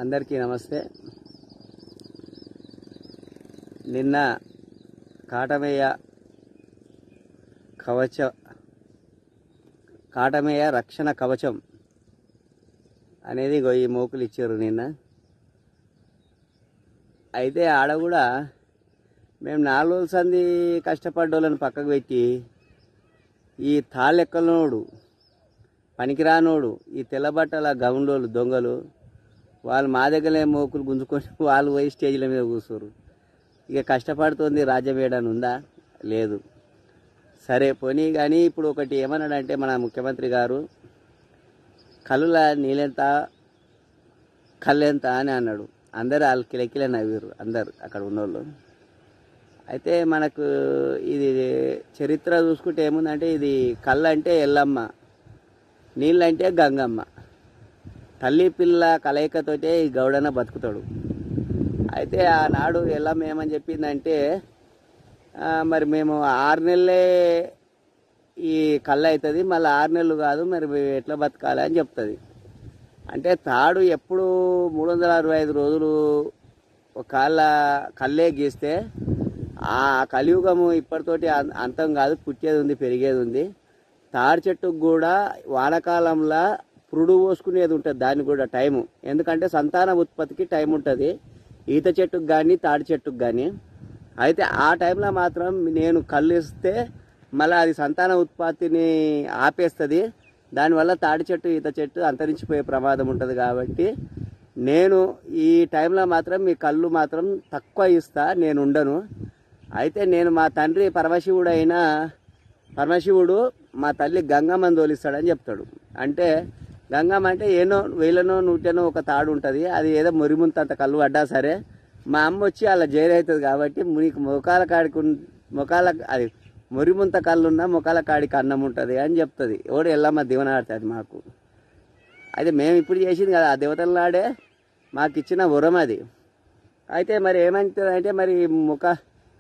అందరికీ నమస్తే. నిన్న కాటమేయ రక్షణ కవచం అనేది ఈ మోకులు ఇచ్చారు నిన్న. అయితే ఆడ కూడా మేము 4 రోజుల సంది కష్టపడ్డోళ్ళని పక్కకు పెట్టి ఈ తాళ్ళెక్కలనోడు పనికిరానోడు ఈ తెల్లబట్టల గౌండోళ్ళు దొంగలు వాళ్ళు మా దగ్గరనే మోకులు గుంజుకొని వాళ్ళు పోయి స్టేజ్ల మీద కూర్చోరు. ఇక కష్టపడుతుంది రాజ్యం ఏడని ఉందా? లేదు. సరే పోనీ. కానీ ఇప్పుడు ఒకటి ఏమన్నాడంటే మన ముఖ్యమంత్రి గారు కళ్ళుల నీళ్ళెంత కళ్ళెంత అని అన్నాడు. అందరు వాళ్ళు కిలకిలే నవ్వారు అందరు అక్కడ ఉన్నోళ్ళు. అయితే మనకు ఇది చరిత్ర చూసుకుంటే ఏముందంటే ఇది కళ్ళు అంటే ఎల్లమ్మ, నీళ్ళంటే గంగమ్మ, తల్లి పిల్ల కలయికతోటే ఈ గౌడన బతుకుతాడు. అయితే ఆనాడు ఎల్లమ్మ ఏమని చెప్పిందంటే మరి మేము 6 నెలలే ఈ కళ్ళు అవుతుంది, మళ్ళీ 6 నెలలు కాదు, మరి ఎట్లా బతకాలి అని చెప్తుంది. అంటే తాడు ఎప్పుడు 365 రోజులు ఒక కళ్ళే గీస్తే ఆ కలియుగము ఇప్పటితోటి అంతం కాదు, పుట్టేది ఉంది, పెరిగేది ఉంది. తాడి చెట్టుకు కూడా వానకాలంలో పురుడు పోసుకునేది ఉంటుంది, దానికి కూడా టైము. ఎందుకంటే సంతాన ఉత్పత్తికి టైం ఉంటుంది ఈత చెట్టుకు కానీ తాడి చెట్టుకు కానీ. అయితే ఆ టైంలో మాత్రం నేను కళ్ళు ఇస్తే మళ్ళీ అది సంతాన ఉత్పత్తిని ఆపేస్తుంది. దానివల్ల తాడి చెట్టు ఈత చెట్టు అంతరించిపోయే ప్రమాదం ఉంటుంది. కాబట్టి నేను ఈ టైంలో మాత్రం మీ కళ్ళు మాత్రం తక్కువ ఇస్తా, నేను ఉండను. అయితే నేను మా తండ్రి పరమశివుడు మా తల్లి గంగమ్మని తోలిస్తాడని చెప్తాడు. అంటే గంగమ్మ అంటే ఏనో 1000నో 100నో ఒక తాడు ఉంటుంది, అది ఏదో మురిముంతంత కళ్ళు పడ్డా సరే మా అమ్మ వచ్చి అలా జైలవుతుంది. కాబట్టి నీకు మొకాల అది మురిముంత కళ్ళున్నా మొకాల కాడికి అన్నం ఉంటుంది అని చెప్తుంది. ఎవడు ఎల్లమ్మ దివనాడుతుంది మాకు. అయితే మేము ఇప్పుడు చేసింది కదా, ఆ దేవతల నాడే మాకు ఇచ్చిన వరం అది. అయితే మరి ఏమంటుంది అంటే మరి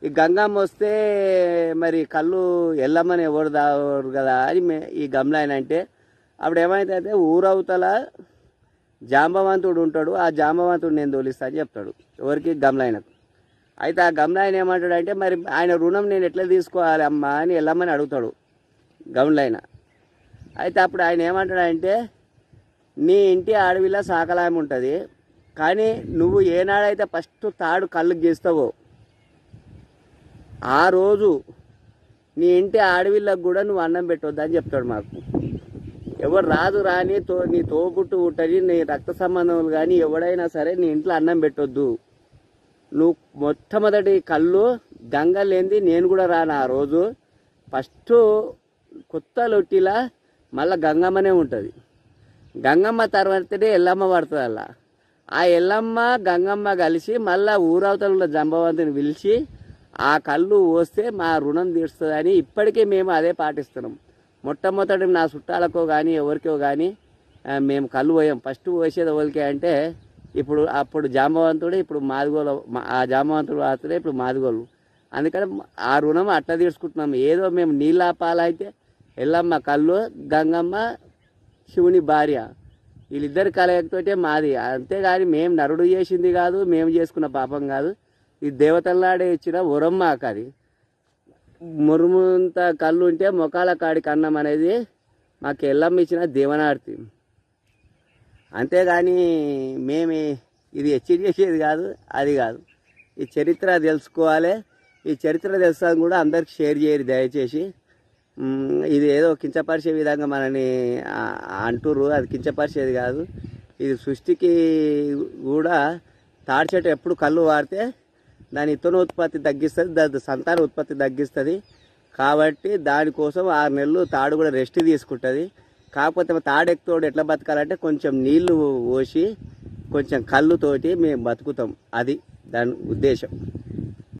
ఈ గంగమ్మ వస్తే మరి కళ్ళు ఎల్లమ్మని ఎవరు దావరు కదా అని ఈ గమలాయన అంటే అప్పుడు ఏమైతే ఊరవతల జాంబవంతుడు ఉంటాడు, ఆ జాంబవంతుడు నేను తోలిస్తా అని చెప్తాడు. ఎవరికి? గమలాయనకు. అయితే ఆ గమలాయన ఏమంటాడంటే మరి ఆయన రుణం నేను ఎట్లా తీసుకోవాలి అమ్మా అని ఎల్లమ్మని అడుగుతాడు గమలాయన. అయితే అప్పుడు ఆయన ఏమంటాడంటే నీ ఇంటి అడవిలో సాకలాయం ఉంటుంది, కానీ నువ్వు ఏనాడైతే ఫస్ట్ తాడు కళ్ళు గీస్తావో ఆ రోజు నీ ఇంటి అడవిలకు కూడా నువ్వు అన్నం పెట్టొద్దు అని చెప్తాడు మాకు. ఎవరు రాదు రాని నీ తోబుట్టు ఉంటుంది, నీ రక్త సంబంధములు కానీ ఎవడైనా సరే నీ ఇంట్లో అన్నం పెట్టొద్దు. నువ్వు మొట్టమొదటి కళ్ళు గంగ లేనిది నేను కూడా రాను ఆ రోజు. ఫస్ట్ కొత్త లొట్టిలా మళ్ళీ గంగమ్మనే ఉంటుంది. గంగమ్మ తర్వాతనే ఎల్లమ్మ పడుతుంది. అలా ఆ ఎల్లమ్మ గంగమ్మ కలిసి మళ్ళీ ఊరవతల జంబవంతుని పిలిచి ఆ కళ్ళు పోస్తే మా రుణం తీరుస్తుందని ఇప్పటికీ మేము అదే పాటిస్తున్నాం. మొట్టమొదటి నా చుట్టాలకో కానీ ఎవరికో కానీ మేము కళ్ళు పోయాం. ఫస్ట్ పోసేది ఎవరికే అంటే అప్పుడు జాంబవంతుడే, ఇప్పుడు మాదిగోలు. ఆ జాంబవంతుడు వాడుతుండే, ఇప్పుడు మాదిగోళ్ళు. అందుకని ఆ రుణం అట్లా తీర్చుకుంటున్నాం. ఏదో మేము నీళ్ళాపాలైతే ఎల్లమ్మ కళ్ళు, గంగమ్మ శివుని భార్య, వీళ్ళిద్దరి కలయికతోటే మాది. అంతేగాని మేము నరుడు చేసింది కాదు, మేము చేసుకున్న పాపం కాదు. ఈ దేవతలనాడే ఇచ్చిన వరం మాకు. అది మురుముంత కళ్ళు ఉంటే మొకాల కాడికి అన్నం అనేది మాకు ఎల్లమ్మ ఇచ్చిన దేవనార్తి. అంతేగాని మేము ఇది హెచ్చరి చేసేది కాదు, అది కాదు. ఈ చరిత్ర తెలుసుకోవాలి. ఈ చరిత్ర తెలుసుకోవడం కూడా అందరికి షేర్ చేయరు దయచేసి. ఇది ఏదో కించపరిచే విధంగా మనని అంటుర్రు, అది కించపరిచేది కాదు. ఇది సృష్టికి కూడా తాడి చెట్టు ఎప్పుడు కళ్ళు వాడితే దాని ఇత్తనోత్పత్తి తగ్గిస్తుంది, దాని సంతాన ఉత్పత్తి తగ్గిస్తుంది. కాబట్టి దానికోసం 6 నెలలు తాడు కూడా రెస్ట్ తీసుకుంటుంది. కాకపోతే తాడెక్తోడు ఎట్లా బతకాలంటే కొంచెం నీళ్లు పోసి కొంచెం కళ్ళుతోటి మేము బతుకుతాం. అది దాని ఉద్దేశం.